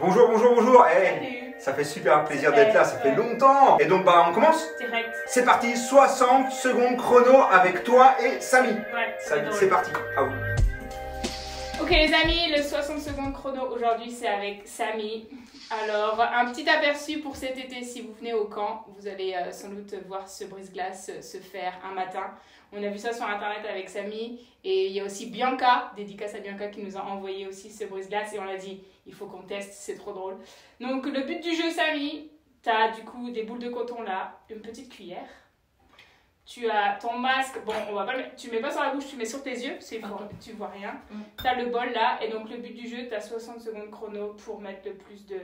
Bonjour, bonjour, bonjour. Salut. Ça fait super plaisir d'être là, ça fait longtemps. Et donc on commence. Direct. C'est parti, 60 secondes chrono avec toi et Samy. Ouais, C'est parti, à vous. Ok les amis, le 60 secondes chrono aujourd'hui c'est avec Samy. Alors un petit aperçu pour cet été, si vous venez au camp, vous allez sans doute voir ce brise-glace se faire un matin. On a vu ça sur internet avec Samy et il y a aussi Bianca, dédicace à Bianca qui nous a envoyé aussi ce brise-glace et on l'a dit, il faut qu'on teste, c'est trop drôle. Donc le but du jeu Samy, tu as du coup des boules de coton là, une petite cuillère. Tu as ton masque, bon on va pas le mettre, tu mets pas sur la bouche, tu mets sur tes yeux, parce que tu vois rien. Tu as le bol là, et donc le but du jeu, tu as 60 secondes chrono pour mettre le plus de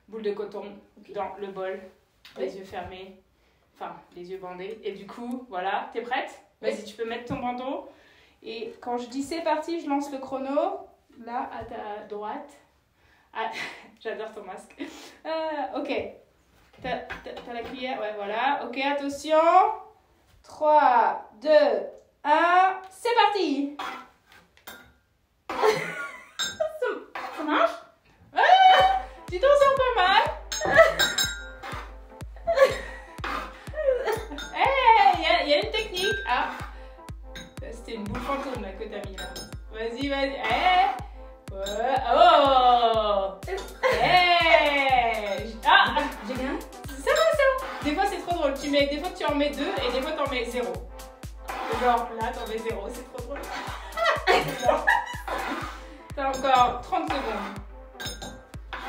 boules de coton dans le bol, les yeux fermés, enfin les yeux bandés. Et du coup, voilà, t'es prête? Vas-y, tu peux mettre ton bandeau. Et quand je dis c'est parti, je lance le chrono, là à ta droite. Ah, j'adore ton masque. Ok, t'as la cuillère, ouais voilà. Ok, attention. 3, 2, 1, c'est parti. Ça marche? Tu t'en sens pas mal? Hey, il y a une technique. Ah, c'était une boule fantôme là que t'as mis là. Vas-y, vas-y. Hey. Oh. Hey. Ah, j'ai bien. Ça va. Des fois c'est trop drôle. Des fois tu en mets 2 et des fois tu en mets 0. Genre là tu en mets 0, c'est trop drôle. T'as encore 30 secondes.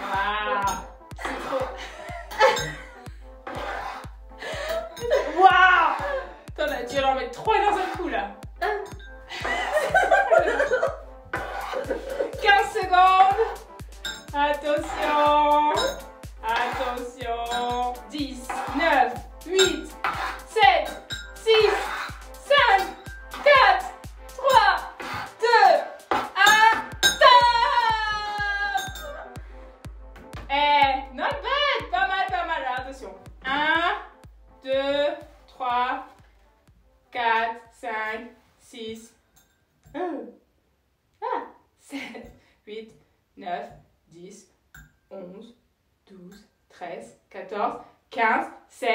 Waouh, c'est trop. Waouh. Tu vas en mettre 3 d'un seul coup là. 15 secondes. Attention. Attention. 10, 9, 8, 7, 6, 5, 4, 3, 2, 1, stop! Not bad! Pas mal, attention. 1, 2, 3, 4, 5, 6, 7, 8, 9, 10, 11, 12, 13, 14, 15, 16,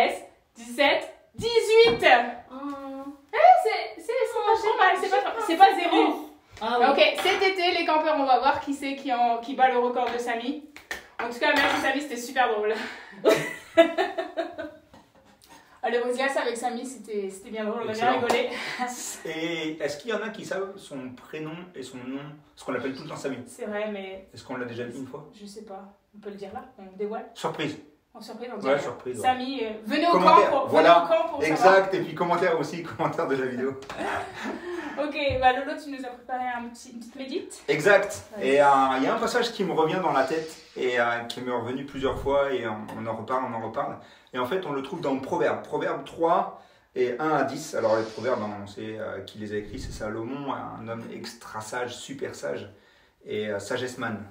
17, 18! C'est pas 0. Ah, oui. Ok, cet été, les campeurs, on va voir qui c'est qui bat le record de Samy. En tout cas, merci Samy, c'était super drôle. Le brise-glace avec Samy, c'était bien drôle, on a bien rigolé. Et est-ce qu'il y en a qui savent son prénom et son nom, ce qu'on appelle tout le temps Samy? C'est vrai, mais... Est-ce qu'on l'a déjà dit une fois? Je sais pas. On peut le dire là? On dévoile? Surprise. En surprise, on dit. Ouais, surprise. Samy, venez au commentaire. camp pour, voilà. venez au camp pour exact. savoir. Et puis commentaire aussi, commentaire de la vidéo. Ok, bah Lolo, tu nous as préparé une petite médite. Exact. Ouais. Et il y a un passage qui me revient dans la tête et qui m'est revenu plusieurs fois et on en reparle. Et en fait, on le trouve dans le Proverbe. Proverbe 3 et 1 à 10. Alors les Proverbes, on sait qui les a écrits, c'est Salomon, un homme extra sage, super sage et sagesse-man.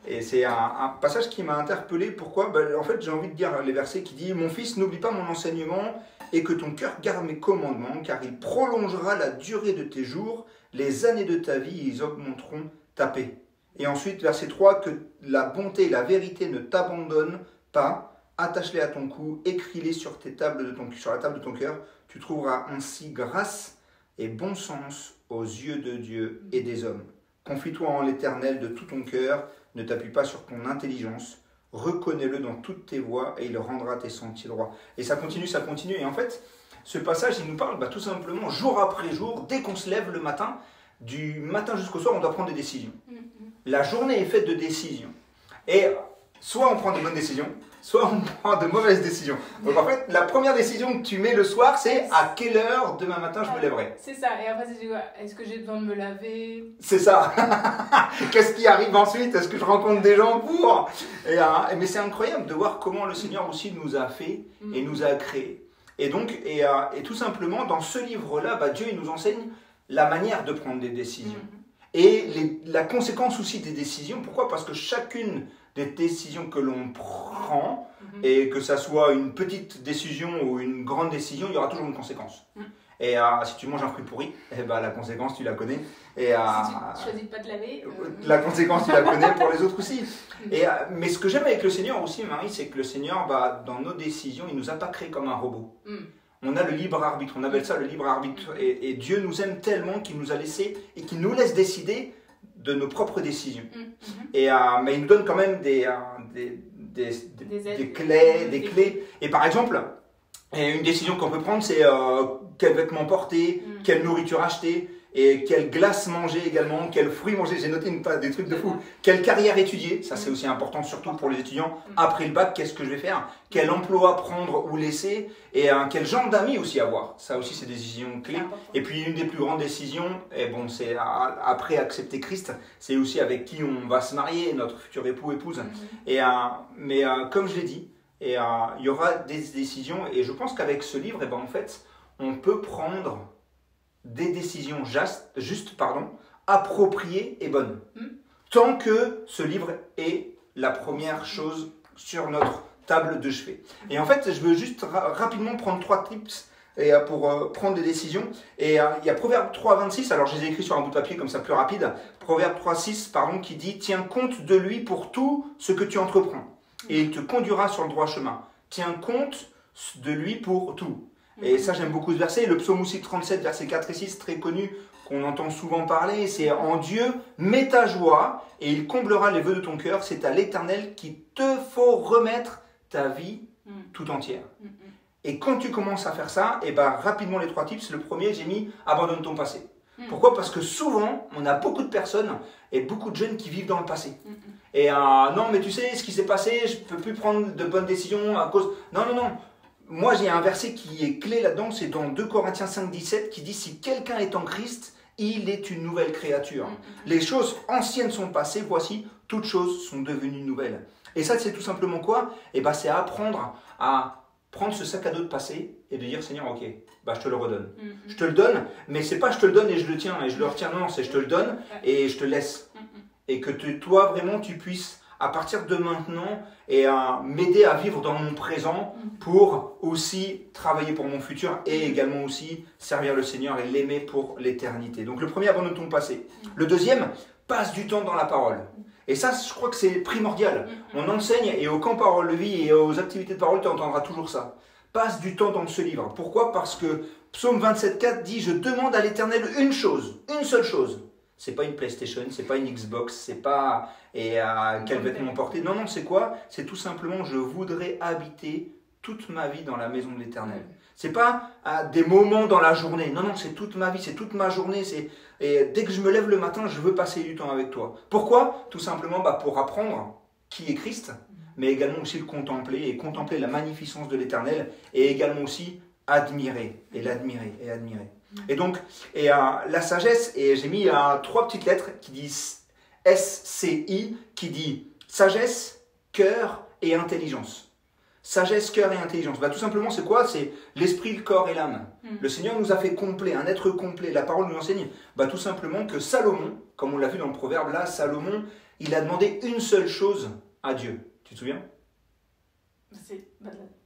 Et c'est un passage qui m'a interpellé. Pourquoi? En fait, j'ai envie de dire les versets qui disent « Mon fils, n'oublie pas mon enseignement et que ton cœur garde mes commandements, car il prolongera la durée de tes jours, les années de ta vie, et ils augmenteront ta paix. » Et ensuite, verset 3, « Que la bonté et la vérité ne t'abandonnent pas, attache-les à ton cou, écris-les sur la table de ton cœur, tu trouveras ainsi grâce et bon sens aux yeux de Dieu et des hommes. Confie-toi en l'Éternel de tout ton cœur, ne t'appuie pas sur ton intelligence, reconnais-le dans toutes tes voies et il rendra tes sentiers droits. » Et ça continue. Et en fait, ce passage, il nous parle tout simplement, jour après jour, dès qu'on se lève le matin, du matin jusqu'au soir, on doit prendre des décisions. La journée est faite de décisions. Et soit on prend de bonnes décisions, soit on prend de mauvaises décisions. Donc en fait, la première décision que tu mets le soir, c'est à quelle heure demain matin je me lèverai. C'est ça, et après c'est quoi? Est-ce que j'ai besoin de me laver? C'est ça. Qu'est-ce qui arrive ensuite? Est-ce que je rencontre des gens pour mais c'est incroyable de voir comment le Seigneur aussi nous a fait et nous a créés. Et donc, et tout simplement, dans ce livre-là, Dieu il nous enseigne la manière de prendre des décisions. Et la conséquence aussi des décisions. Pourquoi? Parce que chacune des décisions que l'on prend, et que ça soit une petite décision ou une grande décision, il y aura toujours une conséquence. Et si tu manges un fruit pourri, eh ben, la conséquence, tu la connais. Et, si tu choisis de pas te laver. La conséquence, tu la connais pour les autres aussi. Mais ce que j'aime avec le Seigneur aussi, Marie, c'est que le Seigneur, dans nos décisions, il ne nous a pas créés comme un robot. On a le libre arbitre, on appelle ça le libre arbitre. Et Dieu nous aime tellement qu'il nous a laissé et qu'il nous laisse décider de nos propres décisions. Mais il nous donne quand même des clés. Et par exemple, une décision qu'on peut prendre, c'est quel vêtement porter, quelle nourriture acheter, et quelle glace manger également, quels fruits manger. J'ai noté des trucs de fou. Quelle carrière étudier, ça c'est aussi important, surtout pour les étudiants. Après le bac, qu'est-ce que je vais faire? Quel emploi prendre ou laisser? Et quel genre d'amis aussi avoir. Ça aussi, c'est des décisions clés. Et puis une des plus grandes décisions, et bon, c'est après accepter Christ, c'est aussi avec qui on va se marier, notre futur époux, épouse. Mais comme je l'ai dit, il y aura des décisions, et je pense qu'avec ce livre, en fait, on peut prendre des décisions justes, appropriées et bonnes. Tant que ce livre est la première chose sur notre table de chevet. Et en fait, je veux juste rapidement prendre 3 tips pour prendre des décisions. Et il y a Proverbe 3,26, alors je les ai écrits sur un bout de papier comme ça plus rapide. Proverbe 3,6, qui dit « Tiens compte de lui pour tout ce que tu entreprends, et il te conduira sur le droit chemin. Tiens compte de lui pour tout. » Et ça, j'aime beaucoup ce verset. Le psaume aussi 37, versets 4 et 6, très connu, qu'on entend souvent parler, c'est « En Dieu, mets ta joie, et il comblera les vœux de ton cœur. C'est à l'Éternel qu'il te faut remettre ta vie tout entière. » Et quand tu commences à faire ça, rapidement les 3 tips. Le premier, j'ai mis « Abandonne ton passé ». Pourquoi? Parce que souvent, on a beaucoup de personnes et beaucoup de jeunes qui vivent dans le passé. Et non, mais tu sais, ce qui s'est passé, je ne peux plus prendre de bonnes décisions à cause... Non. Moi, j'ai un verset qui est clé là-dedans, c'est dans 2 Corinthiens 5, 17, qui dit « Si quelqu'un est en Christ, il est une nouvelle créature. Les choses anciennes sont passées, voici, toutes choses sont devenues nouvelles. » Et ça, c'est tout simplement quoi? C'est apprendre à prendre ce sac à dos de passé et de dire « Seigneur, ok, je te le redonne. Je te le donne, mais c'est pas je te le donne et je le tiens et je le retiens, non, c'est je te le donne et je te laisse. » Et que toi, vraiment, tu puisses, à partir de maintenant, m'aider à vivre dans mon présent pour aussi travailler pour mon futur et également aussi servir le Seigneur et l'aimer pour l'éternité. Donc le premier, abandonne ton passé. Le deuxième, passe du temps dans la parole. Et ça, je crois que c'est primordial. On enseigne et au camp Parole de Vie et aux activités de parole, tu entendras toujours ça. Passe du temps dans ce livre. Pourquoi? Parce que Psaume 27,4 dit « Je demande à l'Éternel une chose, une seule chose. » C'est pas une PlayStation, c'est pas une Xbox, c'est pas quel vêtement porter. Non, c'est quoi? C'est tout simplement je voudrais habiter toute ma vie dans la maison de l'Éternel. C'est pas des moments dans la journée. Non, c'est toute ma vie, c'est toute ma journée. Et dès que je me lève le matin, je veux passer du temps avec toi. Pourquoi? Tout simplement pour apprendre qui est Christ, mais également aussi le contempler et contempler la magnificence de l'Éternel et également aussi admirer et l'admirer et admirer. Et donc, la sagesse, et j'ai mis 3 petites lettres qui disent SCI, qui dit sagesse, cœur et intelligence. Sagesse, cœur et intelligence. Tout simplement, c'est quoi? C'est l'esprit, le corps et l'âme. Le Seigneur nous a fait complet, un être complet. La parole nous enseigne tout simplement que Salomon, comme on l'a vu dans le proverbe là, Salomon, il a demandé une seule chose à Dieu. Tu te souviens?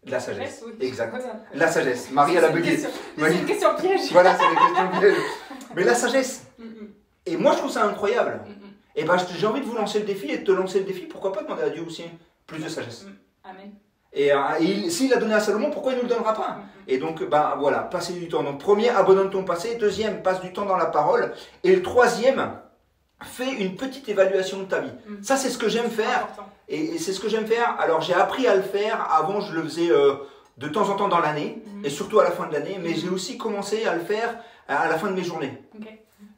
La sagesse, oui. Exact. La sagesse. Marie, elle a bugué. C'est une question piège. Voilà, c'est une question piège. Mais la sagesse. Et moi, je trouve ça incroyable. Et j'ai envie de vous lancer le défi et de te lancer le défi. Pourquoi pas demander à Dieu aussi plus de sagesse? Amen. Et s'il l'a donné à Salomon, pourquoi il ne nous le donnera pas? Et donc, voilà, passer du temps. Donc, premier, abandonne ton passé. Deuxième, passe du temps dans la parole. Et le troisième, fais une petite évaluation de ta vie. Ça, c'est ce que j'aime faire. Et c'est ce que j'aime faire. Alors, j'ai appris à le faire. Avant, je le faisais de temps en temps dans l'année, et surtout à la fin de l'année. Mais j'ai aussi commencé à le faire à la fin de mes journées.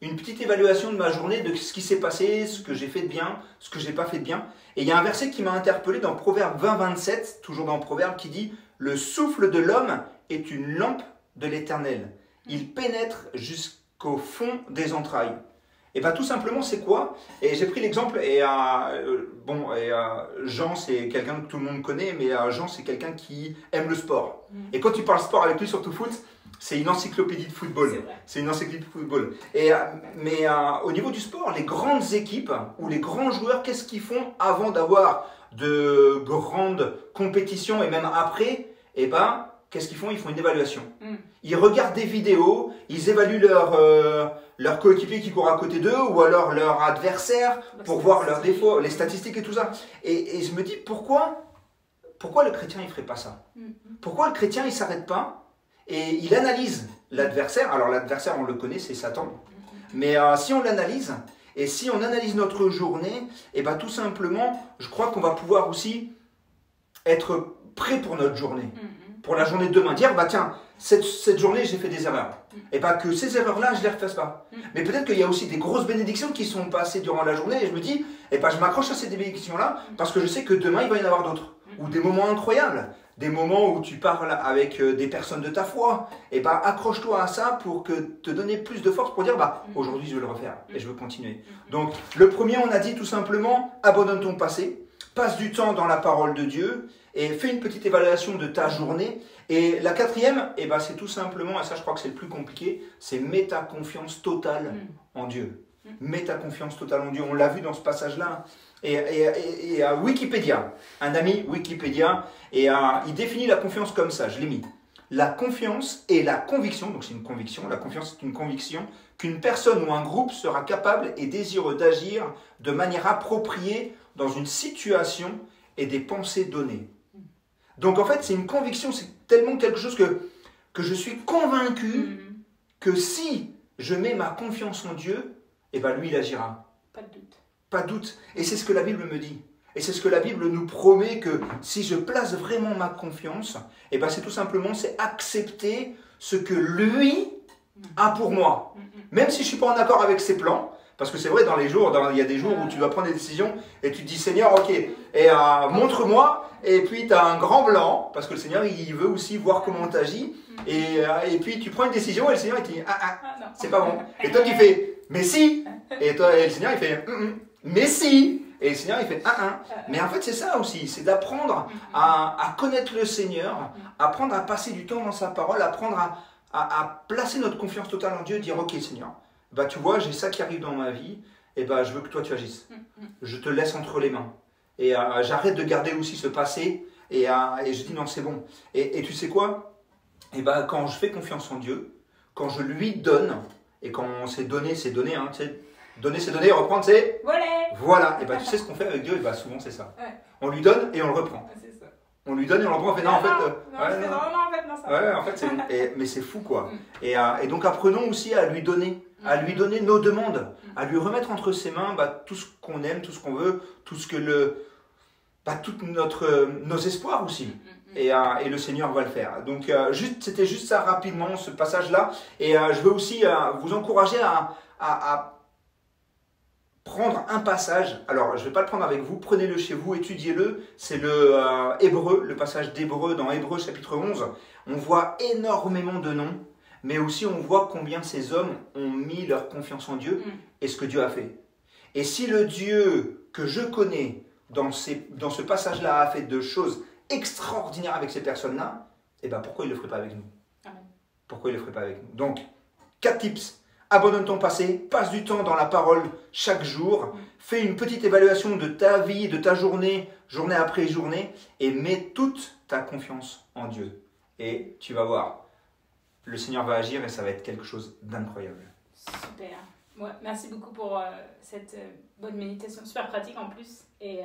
Une petite évaluation de ma journée, de ce qui s'est passé, ce que j'ai fait de bien, ce que j'ai pas fait de bien. Et il y a un verset qui m'a interpellé dans Proverbe 20, 27, toujours dans Proverbe, qui dit « Le souffle de l'homme est une lampe de l'Éternel. Il pénètre jusqu'au fond des entrailles. » Et tout simplement, c'est quoi? Et j'ai pris l'exemple, Jean, c'est quelqu'un que tout le monde connaît, mais Jean, c'est quelqu'un qui aime le sport. Et quand tu parles sport avec lui, surtout foot, c'est une encyclopédie de football. C'est une encyclopédie de football. Mais au niveau du sport, les grandes équipes ou les grands joueurs, qu'est-ce qu'ils font avant d'avoir de grandes compétitions et même après? qu'est-ce qu'ils font? Ils font une évaluation. Ils regardent des vidéos, ils évaluent leur coéquipier qui court à côté d'eux ou alors leur adversaire pour voir leurs défauts, les statistiques et tout ça. Et je me dis, pourquoi le chrétien il ferait pas ça? Pourquoi le chrétien il s'arrête pas et il analyse l'adversaire? Alors l'adversaire on le connaît, c'est Satan. Mais si on l'analyse et si on analyse notre journée, et ben tout simplement, je crois qu'on va pouvoir aussi être prêt pour notre journée, pour la journée de demain. Dire, bah tiens, cette journée j'ai fait des erreurs. Et pas que ces erreurs-là, je ne les refasse pas. Mais peut-être qu'il y a aussi des grosses bénédictions qui sont passées durant la journée et je me dis, et ben je m'accroche à ces bénédictions-là parce que je sais que demain il va y en avoir d'autres. Ou des moments incroyables, des moments où tu parles avec des personnes de ta foi, et bah accroche-toi à ça pour te donner plus de force pour dire bah aujourd'hui je vais le refaire et je veux continuer. Donc le premier on a dit tout simplement abandonne ton passé, passe du temps dans la parole de Dieu et fais une petite évaluation de ta journée. Et la quatrième, et bah c'est tout simplement, et ça je crois que c'est le plus compliqué, c'est mets ta confiance totale en Dieu. Mets ta confiance totale en Dieu. On l'a vu dans ce passage-là. Et à Wikipédia, un ami Wikipédia, il définit la confiance comme ça, je l'ai mis. La confiance est la conviction, donc c'est une conviction, la confiance est une conviction, qu'une personne ou un groupe sera capable et désireux d'agir de manière appropriée dans une situation et des pensées données. Donc en fait, c'est une conviction, c'est tellement quelque chose que je suis convaincu que si je mets ma confiance en Dieu, et ben lui il agira. Pas de doute. Pas de doute. Et c'est ce que la Bible me dit. Et c'est ce que la Bible nous promet que si je place vraiment ma confiance, et ben c'est tout simplement c'est accepter ce que lui a pour moi. Même si je ne suis pas en accord avec ses plans, parce que c'est vrai, il y a des jours où tu dois prendre des décisions et tu te dis Seigneur, ok, et montre-moi, et puis tu as un grand blanc, parce que le Seigneur il veut aussi voir comment tu agis, et puis tu prends une décision et le Seigneur il te dit c'est pas bon. Et toi tu fais mais si, et le Seigneur il fait mais si, et le Seigneur il fait Mais en fait c'est ça aussi, c'est d'apprendre à connaître le Seigneur, apprendre à passer du temps dans sa parole, apprendre à placer notre confiance totale en Dieu, dire ok Seigneur, bah tu vois j'ai ça qui arrive dans ma vie, et bah je veux que toi tu agisses, je te laisse entre les mains, et j'arrête de garder aussi ce passé, et je dis non c'est bon, et tu sais quoi, et bah quand je fais confiance en Dieu, quand je lui donne, et quand c'est donné, hein, tu sais, donner c'est donner, reprendre c'est voilà, et bah tu sais ce qu'on fait avec Dieu, et bah souvent c'est ça, on lui donne et on le reprend. On lui donne et on le reprend, on fait non en fait, mais c'est fou quoi. Et donc apprenons aussi à lui donner nos demandes, à lui remettre entre ses mains tout ce qu'on aime, tout ce qu'on veut, tout ce que nos espoirs aussi. Et le Seigneur va le faire. Donc c'était juste ça rapidement, ce passage-là. Et je veux aussi vous encourager à prendre un passage. Alors, je ne vais pas le prendre avec vous, prenez-le chez vous, étudiez-le. C'est le passage d'Hébreu, dans Hébreu chapitre 11. On voit énormément de noms, mais aussi on voit combien ces hommes ont mis leur confiance en Dieu et ce que Dieu a fait. Et si le Dieu que je connais dans ce passage-là a fait de choses extraordinaires avec ces personnes-là, eh ben pourquoi il ne le ferait pas avec nous? Amen. Pourquoi il ne le ferait pas avec nous? Donc, 4 tips. Abandonne ton passé, passe du temps dans la parole chaque jour, fais une petite évaluation de ta vie, de ta journée, journée après journée, et mets toute ta confiance en Dieu. Et tu vas voir, le Seigneur va agir et ça va être quelque chose d'incroyable. Super. Ouais, merci beaucoup pour cette bonne méditation, super pratique en plus. Et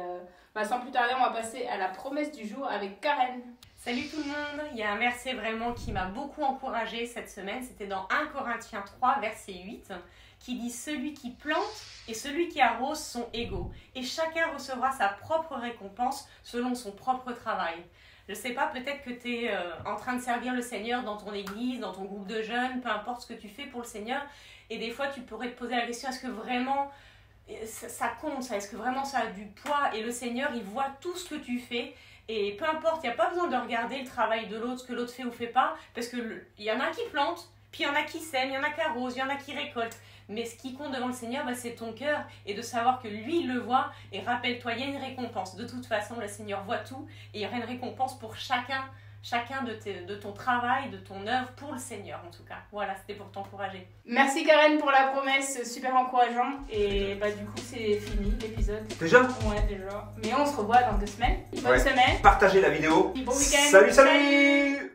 sans plus tarder, on va passer à la promesse du jour avec Karen. Salut tout le monde, il y a un verset vraiment qui m'a beaucoup encouragée cette semaine, c'était dans 1 Corinthiens 3, verset 8, qui dit « Celui qui plante et celui qui arrose sont égaux, et chacun recevra sa propre récompense selon son propre travail. » Je ne sais pas, peut-être que tu es en train de servir le Seigneur dans ton église, dans ton groupe de jeunes, peu importe ce que tu fais pour le Seigneur, et des fois tu pourrais te poser la question, est-ce que vraiment ça compte, ça? Est-ce que vraiment ça a du poids? Et le Seigneur, il voit tout ce que tu fais. Et peu importe, il n'y a pas besoin de regarder le travail de l'autre, ce que l'autre fait ou fait pas, parce qu'il y en a qui plantent, puis il y en a qui sèment, il y en a qui arrosent, il y en a qui récoltent. Mais ce qui compte devant le Seigneur, c'est ton cœur et de savoir que lui, il le voit. Et rappelle-toi, il y a une récompense. De toute façon, le Seigneur voit tout et il y aura une récompense pour chacun de ton travail, de ton œuvre pour le Seigneur en tout cas. Voilà, c'était pour t'encourager. Merci Karen pour la promesse, super encourageant. Et du coup c'est fini l'épisode. Déjà? Ouais, déjà. Mais on se revoit dans 2 semaines. Bonne semaine. Partagez la vidéo. Bon week-end. Salut.